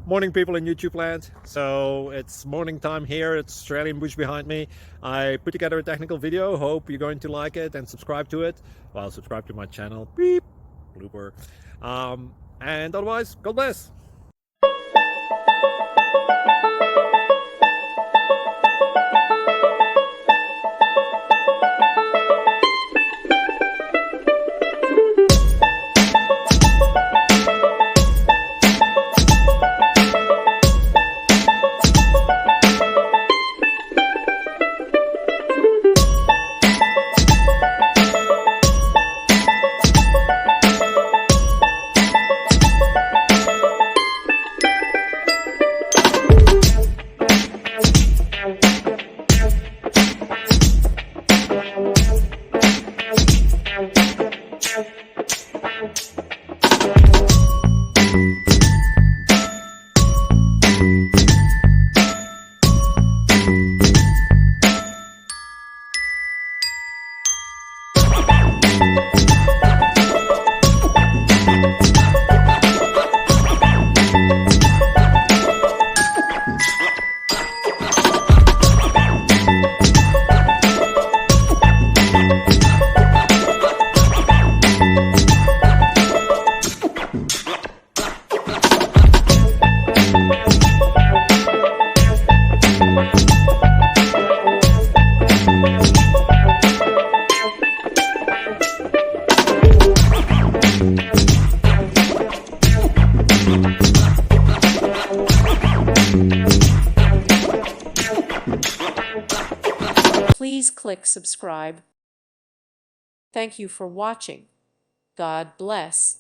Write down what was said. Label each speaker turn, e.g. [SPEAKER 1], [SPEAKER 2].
[SPEAKER 1] Morning, people in YouTube land. So it's morning time here. It's Australian bush behind me. I put together a technical video. Hope you're going to like it and subscribe to it. Well, subscribe to my channel. Beep. Blooper. And otherwise, God bless.
[SPEAKER 2] Please click subscribe. Thank you for watching. God bless.